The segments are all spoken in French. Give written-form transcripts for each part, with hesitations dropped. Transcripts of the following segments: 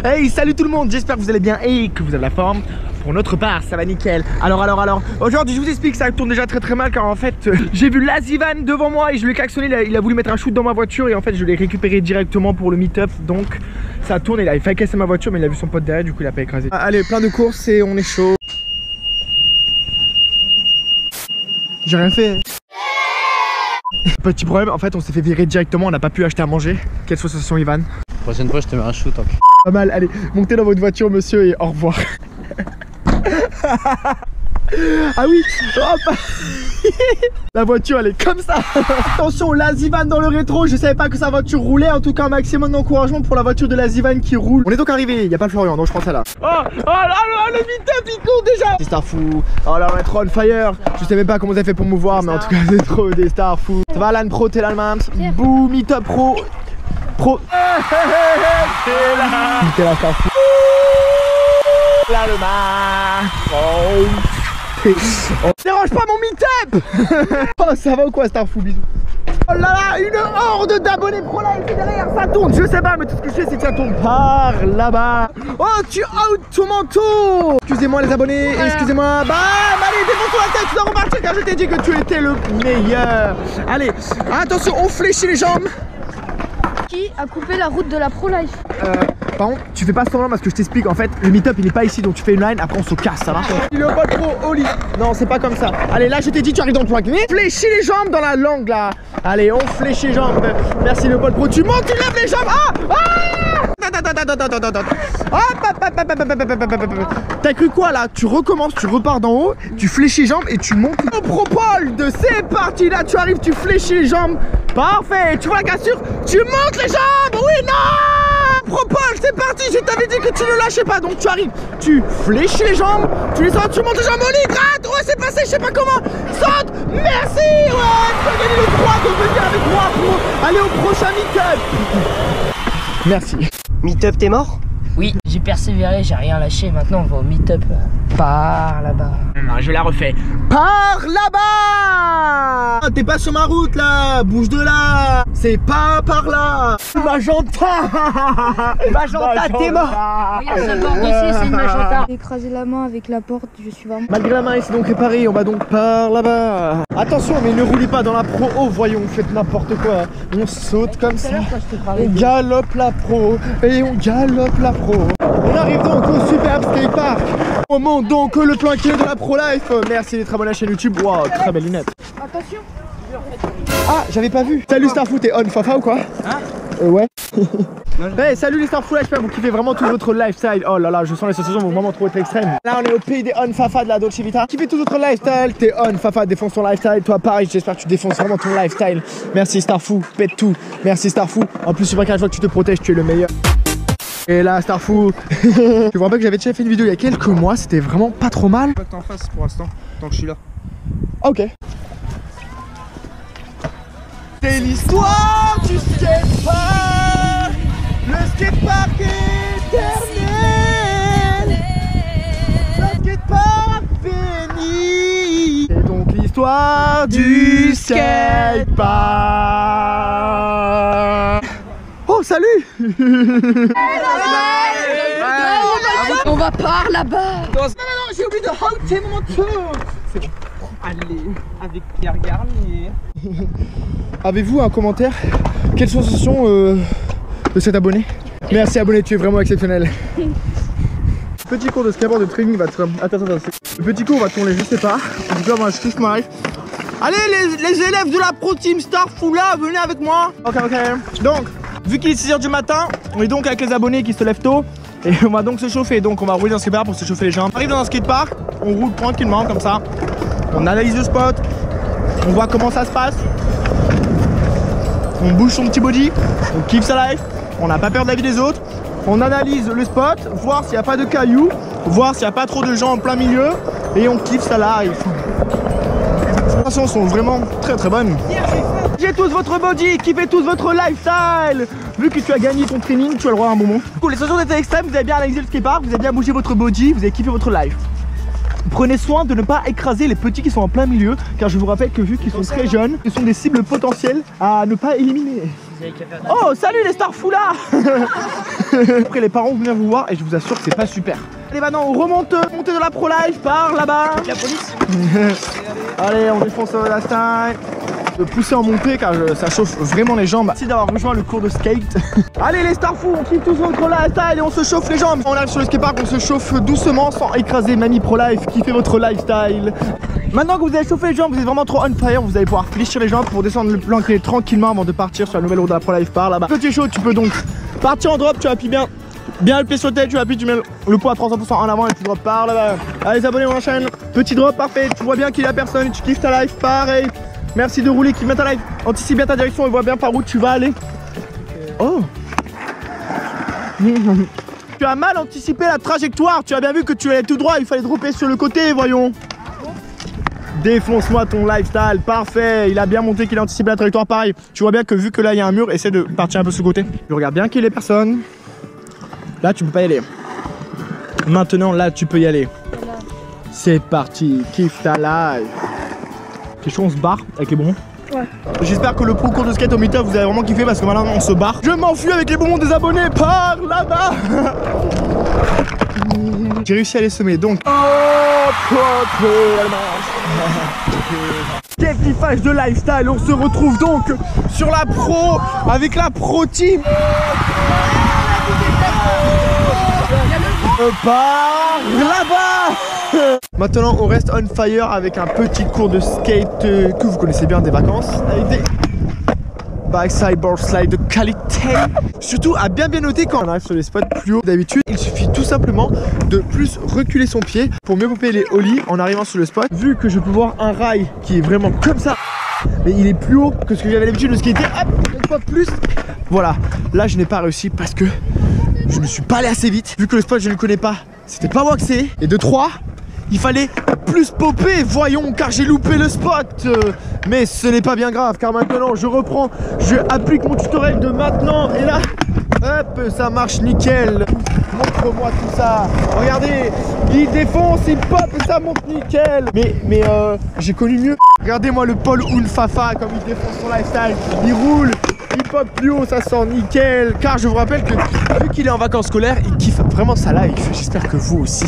Hey, salut tout le monde, j'espère que vous allez bien et que vous avez la forme. Pour notre part, ça va nickel. Alors, aujourd'hui je vous explique, ça tourne déjà très mal car en fait j'ai vu Lazivan devant moi et je lui ai klaxonné, il a voulu mettre un shoot dans ma voiture et en fait je l'ai récupéré directement pour le meet-up. Donc ça tourne, il a failli casser ma voiture mais il a vu son pote derrière, du coup il a pas écrasé. Allez, plein de courses et on est chaud. J'ai rien fait. Petit problème, en fait on s'est fait virer directement, on n'a pas pu acheter à manger. Quelle sensation Ivan? Prochaine fois je te mets un shoot. Pas mal, allez, montez dans votre voiture monsieur et au revoir. Ah oui, hop. La voiture elle est comme ça. Attention, Lazivan dans le rétro, je savais pas que sa voiture roulait. En tout cas un maximum d'encouragement pour la voiture de Lazivan qui roule. On est donc arrivé, il n'y a pas le Florian donc je prends ça là. Le meet-up il court déjà. Des stars fous, oh là on est trop on fire. Je sais même pas comment vous avez fait pour me voir mais en tout cas c'est trop des stars fous. Ça va Alan Pro, t'es là le mams. Bouh, meet-up pro. T'es là star fou. Là le dérange pas mon meet-up. Oh ça va ou quoi star fou, bisous. Oh là là, une horde d'abonnés pro live derrière, ça tourne, je sais pas mais tout ce que je sais c'est que ça tourne par là-bas. Oh tu out ton manteau. Excusez-moi les abonnés, excusez-moi. Bam, allez défonce-toi la tête, tu dois repartir car je t'ai dit que tu étais le meilleur. Allez, attention, on fléchit les jambes. Qui a coupé la route de la Pro Life? Par contre, tu fais pas semblant parce que je t'explique en fait, le meet-up il est pas ici donc tu fais une line, après on se casse, ça va? Il est au bol pro, au lit. Non, c'est pas comme ça. Allez, là je t'ai dit, tu arrives dans le point. Fléchis les jambes dans la langue là. Allez, on fléchit les jambes. Merci le bol pro. Tu montes, tu lèves les jambes. T'as cru quoi là? Tu recommences, tu repars d'en haut, tu fléchis les jambes et tu montes. Au propole, c'est parti là, tu arrives, tu fléchis les jambes. Parfait, tu vois la cassure? Tu montes les jambes. Oui, non! Propole, c'est parti, je t'avais dit que tu ne lâchais pas. Donc tu arrives, tu fléchis les jambes, tu les sautes, tu montes les jambes au lit, gratte. Ouais, c'est passé, je sais pas comment. Saute, merci. Ouais, tu as gagné le droit de venir avec moi pour aller au prochain meet-up. Merci. Meet-up, t'es mort? Oui, j'ai persévéré, j'ai rien lâché, maintenant on va au meet-up par là-bas. Non, je la refais. Par là-bas. T'es pas sur ma route là, bouge de là. C'est pas par là. Magenta. Magenta, t'es mort. Regarde, ça porte ici, c'est une magenta. J'ai écrasé la main avec la porte, je suis vraiment... Malgré la main, il s'est donc réparé, on va donc par là-bas. Attention, mais ne roulez pas dans la pro. Oh, voyons, faites n'importe quoi. On saute comme ça. On galope la pro. Et on galope la pro. On arrive donc au superbe skatepark. On monte donc le plan qui est de la Pro Life. Merci d'être abonné à la chaîne YouTube. Wow, très belle lunette. Attention. Ah, j'avais pas vu. Salut Starfou, t'es on fafa ou quoi? Hein? Ouais. Hey, salut les Starfou, là j'espère que vous kiffez vraiment tout votre lifestyle. Oh là là, je sens les sensations vont vraiment trop être extrêmes. Là on est au pays des on fafa de la Dolce Vita. Kiffez tout votre lifestyle, t'es on fafa, défonce ton lifestyle. Toi pareil, j'espère que tu défonces vraiment ton lifestyle. Merci Starfou, pète tout. Merci Starfou. En plus, c'est vrai qu'à chaque fois que tu te protèges, tu es le meilleur. Et là, Starfou, je vous rappelle que j'avais déjà fait une vidéo il y a quelques mois, c'était vraiment pas trop mal. Pas que t'en fasses pour l'instant, tant que je suis là. Ok. C'est l'histoire du skatepark. Le skatepark éternel. Le skatepark béni. C'est donc l'histoire du skatepark. Oh, salut. On va par là-bas. Non, j'ai oublié de halter mon tour. C'est bon. Allez, avec Pierre Garnier. Avez-vous un commentaire? Quelle sensation de cet abonné? Merci abonné, tu es vraiment exceptionnel. Petit cours de skateboard de training va te... Attends. Le petit cours va tourner, je sais pas. En tout cas, moi je kiffe ma life. Allez les élèves de la Pro Team Starfou là, venez avec moi. Ok. Donc, vu qu'il est 6 h du matin, on est donc avec les abonnés qui se lèvent tôt. Et on va donc se chauffer, donc on va rouler dans un skatepark pour se chauffer les jambes. On arrive dans un skatepark, on roule tranquillement comme ça. On analyse le spot, on voit comment ça se passe. On bouge son petit body, on kiffe sa life, on n'a pas peur de la vie des autres. On analyse le spot, voir s'il n'y a pas de cailloux, voir s'il n'y a pas trop de gens en plein milieu. Et on kiffe sa life. Les sensations sont vraiment très bonnes. Kiffez tous votre body, kiffez tous votre lifestyle. Vu que tu as gagné ton training, tu as le droit à un moment. Les sensations étaient extrêmes, vous avez bien analysé le skatepark, vous avez bien bougé votre body, vous avez kiffé votre life. Prenez soin de ne pas écraser les petits qui sont en plein milieu, car je vous rappelle que vu qu'ils sont très jeunes, ils sont des cibles potentielles à ne pas éliminer. vous avez qu'à faire. Oh, salut les stars fous là. Après, les parents vont venir vous voir et je vous assure que c'est pas super. Allez, maintenant, on remonte, montée de la Pro Life par là-bas. La police. Allez, on défonce la style. De pousser en montée car ça chauffe vraiment les jambes. Merci d'avoir rejoint le cours de skate. Allez les stars fous, on kiffe tous votre lifestyle et on se chauffe les jambes. On arrive sur le skatepark, on se chauffe doucement sans écraser Mamie Pro Life. Kiffez votre lifestyle. Maintenant que vous avez chauffé les jambes, vous êtes vraiment trop on fire. Vous allez pouvoir fléchir les jambes pour descendre le plan clé tranquillement avant de partir sur la nouvelle route de la Pro Life par là-bas. Petit chaud, tu peux donc partir en drop, tu appuies bien le pied sur le tête, tu appuies, tu mets le poids à 300% en avant et tu drop par là-bas. Allez les abonnés, on enchaîne. Petit drop parfait, tu vois bien qu'il y a personne et tu kiffes ta life, pareil. Merci de rouler, kiffe bien ta life. Anticipe bien ta direction et vois bien par où tu vas aller. Oh. Tu as mal anticipé la trajectoire, tu as bien vu que tu allais tout droit, il fallait dropper sur le côté, voyons. Défonce-moi ton lifestyle, parfait. Il a bien monté qu'il a anticipé la trajectoire, pareil. Tu vois bien que vu que là il y a un mur, essaie de partir un peu sur le côté. Tu regardes bien qu'il y ait personne. Là tu peux pas y aller. Maintenant là tu peux y aller. C'est parti, kiffe ta life. C'est chaud, on se barre avec les bonbons. Ouais. J'espère que le pro cours de skate au meet-up vous avez vraiment kiffé parce que maintenant on se barre. Je m'enfuis avec les bonbons des abonnés par là-bas. J'ai réussi à les semer donc. Quel kiffage de lifestyle. On se retrouve donc sur la pro avec la pro team. Par là-bas. Maintenant on reste on fire avec un petit cours de skate que vous connaissez bien des vacances avec des backside board slide de qualité. Surtout à bien noter quand on arrive sur les spots plus hauts d'habitude, il suffit tout simplement de plus reculer son pied pour mieux popper les ollies en arrivant sur le spot. Vu que je peux voir un rail qui est vraiment comme ça, mais il est plus haut que ce que j'avais l'habitude de skater, hop, une fois plus. Voilà, là je n'ai pas réussi parce que je ne suis pas allé assez vite. Vu que le spot je ne le connais pas, c'était pas waxé. Et de 3, il fallait plus popper, voyons, car j'ai loupé le spot. Mais ce n'est pas bien grave, car maintenant je reprends, je applique mon tutoriel de maintenant. Et là, hop, ça marche nickel. Montre-moi tout ça. Regardez, il défonce, il pop et ça monte nickel. Mais j'ai connu mieux. Regardez-moi le Paul Unfafa comme il défonce son lifestyle. Il roule, il pop plus haut, ça sort nickel. Car je vous rappelle que vu qu'il est en vacances scolaires, il kiffe vraiment sa life. J'espère que vous aussi.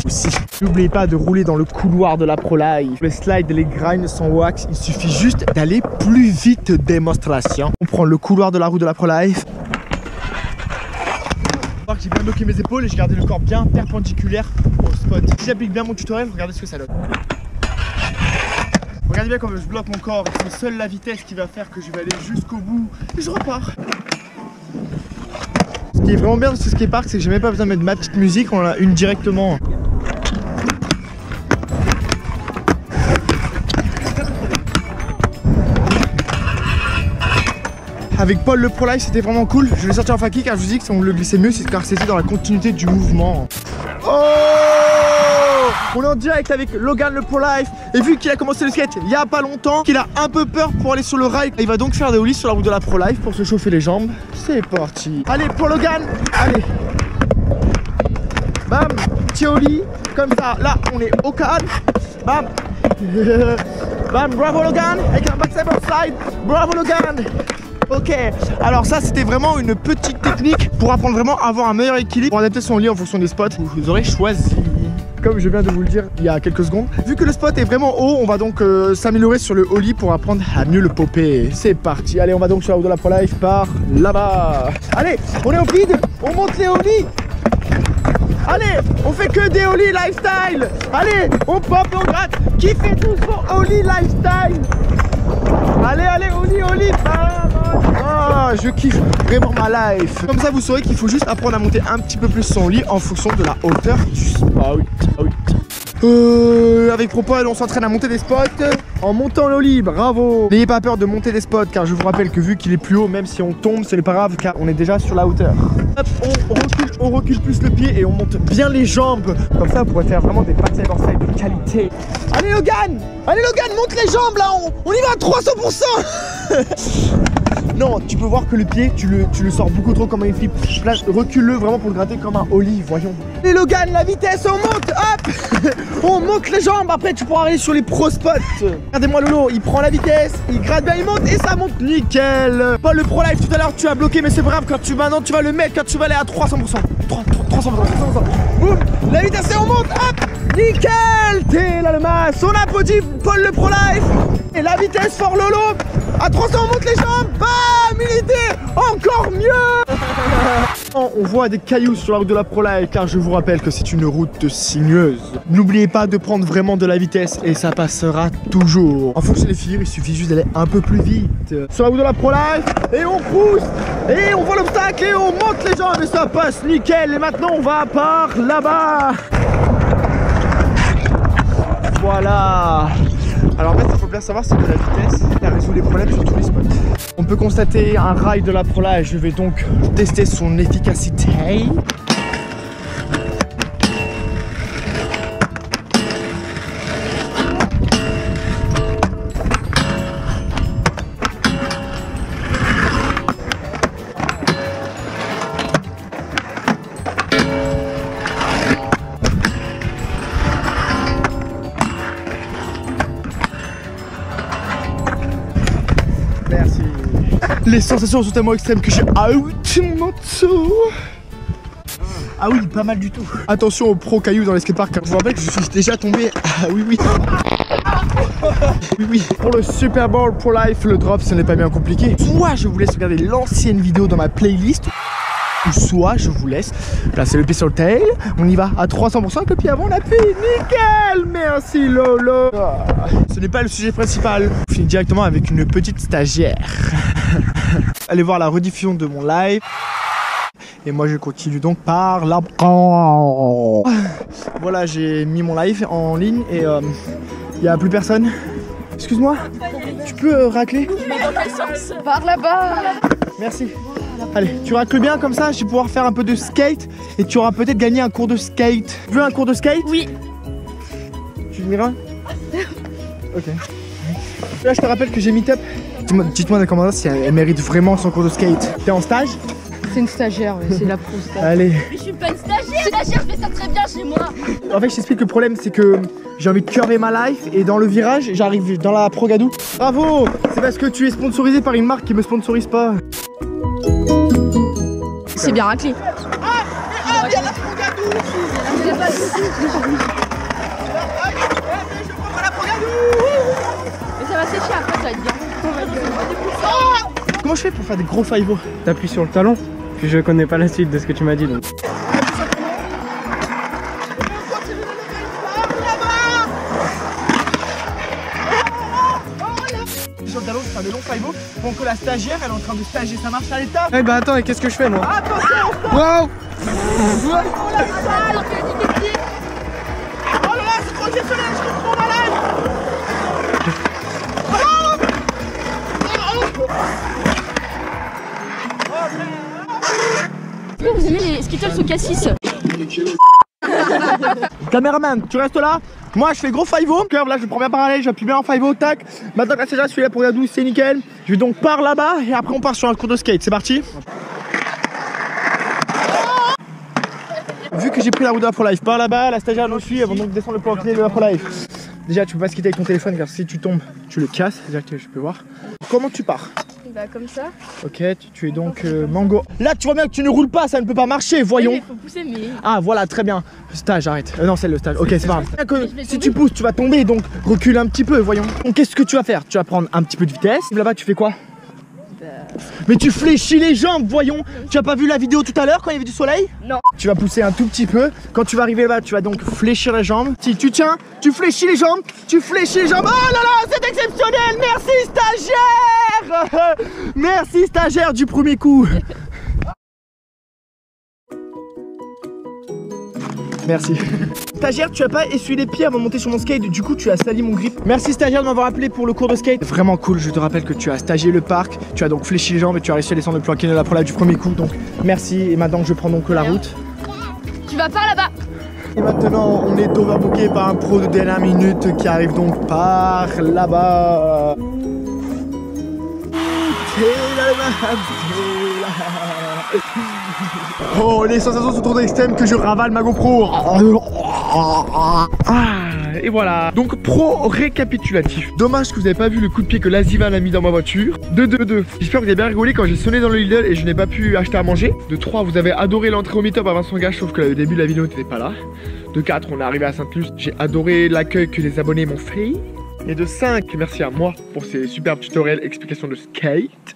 N'oubliez pas de rouler dans le couloir de la Pro Life. Les slides et les grinds sans wax, il suffit juste d'aller plus vite. Démonstration. On prend le couloir de la route de la Pro Life. J'ai bien bloqué mes épaules et j'ai gardé le corps bien perpendiculaire au spot. Si j'applique bien mon tutoriel, regardez ce que ça donne. Regardez bien comme je bloque mon corps, c'est seule la vitesse qui va faire que je vais aller jusqu'au bout et je repars. Ce qui est vraiment bien dans ce skatepark, c'est que j'ai même pas besoin de mettre ma petite musique, on en a une directement. Avec Paul le Pro Life c'était vraiment cool. Je l'ai sorti en faki car je vous dis que si on le glissait mieux c'est car c'était dans la continuité du mouvement. Oh, on est en direct avec Logan le Pro Life. Et vu qu'il a commencé le skate il y a pas longtemps, qu'il a un peu peur pour aller sur le rail, il va donc faire des ollies sur la route de la Pro Life pour se chauffer les jambes. C'est parti. Allez pour Logan, allez. Bam, petit ollie, comme ça. Là on est au calme. Bam. Bam, bravo Logan, avec un backside slide. Bravo Logan. Ok, alors ça c'était vraiment une petite technique pour apprendre vraiment à avoir un meilleur équilibre, pour adapter son lit en fonction des spots que vous aurez choisi. Comme je viens de vous le dire il y a quelques secondes, vu que le spot est vraiment haut, on va donc s'améliorer sur le ollie pour apprendre à mieux le popper. C'est parti, allez on va donc sur la route de la Pro Life par là-bas. Allez, on est au vide, on monte les ollies. Allez, on fait que des ollies lifestyle. Allez, on pop, on gratte. Kiffez tous vos ollies lifestyle. Allez, allez, ollie, oh, je kiffe vraiment ma life. Comme ça, vous saurez qu'il faut juste apprendre à monter un petit peu plus son lit en fonction de la hauteur du spot. Avec Propol, on s'entraîne à monter des spots en montant l'ollie, bravo. N'ayez pas peur de monter des spots car je vous rappelle que vu qu'il est plus haut, même si on tombe, ce n'est pas grave car on est déjà sur la hauteur. Hop, on recule plus le pied et on monte bien les jambes. Comme ça, vous pourrez faire vraiment des backside slide de qualité. Allez Logan, monte les jambes là, on y va à 300%. Non, tu peux voir que le pied, tu le sors beaucoup trop comme un flip. Là, recule-le vraiment pour le gratter comme un ollie, voyons. Les Logan, la vitesse, on monte, hop. On monte les jambes, après tu pourras aller sur les pro spots. Regardez-moi Lolo, il prend la vitesse, il gratte bien, il monte et ça monte nickel. Paul, le pro life tout à l'heure, tu as bloqué, mais c'est grave, maintenant tu vas le mettre, quand tu vas aller à 300%. 300%. Boum, la vitesse et on monte, hop. Nickel, t'es là le masse. On applaudit Paul le pro life. Et la vitesse fort Lolo. À 300 on monte les jambes. Bam, il était encore mieux. On voit des cailloux sur la route de la pro life, car je vous rappelle que c'est une route sinueuse. N'oubliez pas de prendre vraiment de la vitesse et ça passera toujours. En fonction des figures, il suffit juste d'aller un peu plus vite. Sur la route de la pro life, et on pousse, et on voit l'obstacle, et on monte les jambes, et ça passe nickel. Et maintenant on va par là-bas. Voilà. Alors en fait, il faut bien savoir, c'est que la vitesse, elle résout les problèmes sur tous les spots. On peut constater un rail de la Pro Life. Je vais donc tester son efficacité. Merci. Les sensations sont tellement extrêmes que j'ai out mon moto. Ah oui, pas mal du tout. Attention aux pro cailloux dans les skateparks, car je vous rappelle que je suis déjà tombé. Ah oui, oui. Oui, oui. Pour le Super Bowl Pro Life, le drop, ce n'est pas bien compliqué. Soit je vous laisse regarder l'ancienne vidéo dans ma playlist, ou soit je vous laisse placer le pied sur le tail. On y va à 300% avec le pied avant l'appui. Nickel. Merci Lolo. Ce n'est pas le sujet principal. On finit directement avec une petite stagiaire. Allez voir la rediffusion de mon live. Et moi je continue donc par la... Voilà, j'ai mis mon live en ligne et il n'y a plus personne. Excuse-moi, tu peux racler? Par là-bas. Merci. Allez, tu racles bien comme ça, je vais pouvoir faire un peu de skate et tu auras peut-être gagné un cours de skate. Tu veux un cours de skate? Oui. Tu me diras? Ok. Là, je te rappelle que j'ai Meetup. Dites-moi dans les commentaires si elle mérite vraiment son cours de skate. T'es en stage? C'est une stagiaire, c'est la pro stagiaire. Allez. Mais je suis pas une stagiaire, je fais ça très bien chez moi. En fait, je t'explique que le problème, c'est que j'ai envie de curver ma life et dans le virage, j'arrive dans la Pro Gadou. Bravo! C'est parce que tu es sponsorisé par une marque qui me sponsorise pas. C'est bien raclé. Ah, il y a la Pro Gadou! C'est pas mais ça va sécher après, ça va être bien. Comment je fais pour faire des gros 5-0? T'appuies sur le talon, puis je connais pas la suite de ce que tu m'as dit donc. Sur le talon, je fais des longs 5-0 pendant que la stagiaire, elle est en train de stager. Ça marche à l'état? Eh bah attends, et qu'est-ce que je fais moi? Attention! Wow! Oh là là, c'est trop exceptionnel, je suis trop malade! Vous aimez les skittles au cassis? Caméraman, tu restes là. Moi je fais gros 5-0. Curve là, je prends bien parallèle, j'appuie bien en 5-0, tac. Maintenant que la stagiaire, celui-là pour la douce, c'est nickel. Je vais donc par là-bas et après on part sur un cours de skate. C'est parti. Vu que j'ai pris la route de la Pro Life par là-bas, la stagiaire nous suit, elles vont donc descendre le plan clé de la Pro Life. Déjà, tu peux pas skater avec ton téléphone car si tu tombes, tu le casses. C'est déjà que je peux voir. Comment tu pars? Bah comme ça. Ok, tu es donc mango. Là, tu vois bien que tu ne roules pas, ça ne peut pas marcher, voyons. Oui, mais faut pousser, mais... Ah voilà, très bien. Stage, arrête. Non, c'est le stage. Ok, c'est pas grave. vais Si tomber. tu pousses, tu vas tomber, donc recule un petit peu, voyons. Donc qu'est-ce que tu vas faire? Tu vas prendre un petit peu de vitesse. Là-bas, tu fais quoi? Mais tu fléchis les jambes, voyons. Tu as pas vu la vidéo tout à l'heure quand il y avait du soleil? Non. Tu vas pousser un tout petit peu. Quand tu vas arriver là-bas, tu vas donc fléchir les jambes. Si tu tiens, tu fléchis les jambes. Tu fléchis les jambes. Oh là là, c'est exceptionnel. Merci stagiaire. Merci stagiaire du premier coup. Merci. Stagiaire, tu as pas essuyé les pieds avant de monter sur mon skate, du coup tu as sali mon grip. Merci stagiaire de m'avoir appelé pour le cours de skate. Vraiment cool, je te rappelle que tu as stagié le parc, tu as donc fléchi les jambes et tu as réussi à descendre le plan qui est la prolapse du premier coup. Donc merci, et maintenant je prends donc la route. Tu vas par là-bas. Et maintenant on est overbooké par un pro de dernière minute qui arrive donc par là-bas. Oh, les sensations sont trop extrêmes que je ravale ma GoPro. Et voilà. Donc pro récapitulatif. Dommage que vous n'avez pas vu le coup de pied que Lazival a mis dans ma voiture. De 2. J'espère que vous avez bien rigolé quand j'ai sonné dans le Lidl et je n'ai pas pu acheter à manger. De 3, vous avez adoré l'entrée au meet-up à Vincent Gage, sauf que le début de la vidéo n'était pas là. De 4, on est arrivé à Sainte-Luce. J'ai adoré l'accueil que les abonnés m'ont fait. Et de 5, merci à moi pour ces superbes tutoriels, explications de skate.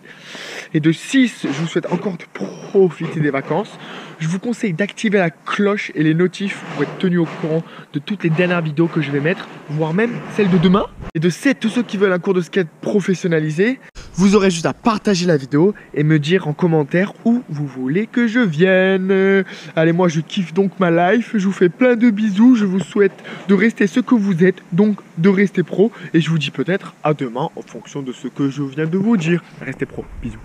Et de 6, je vous souhaite encore de profiter des vacances. Je vous conseille d'activer la cloche et les notifs pour être tenu au courant de toutes les dernières vidéos que je vais mettre, voire même celles de demain. Et de 7, tous ceux qui veulent un cours de skate professionnalisé, vous aurez juste à partager la vidéo et me dire en commentaire où vous voulez que je vienne. Allez, moi je kiffe donc ma life, je vous fais plein de bisous, je vous souhaite de rester ce que vous êtes, donc de rester pro. Et je vous dis peut-être à demain en fonction de ce que je viens de vous dire. Restez pro, bisous.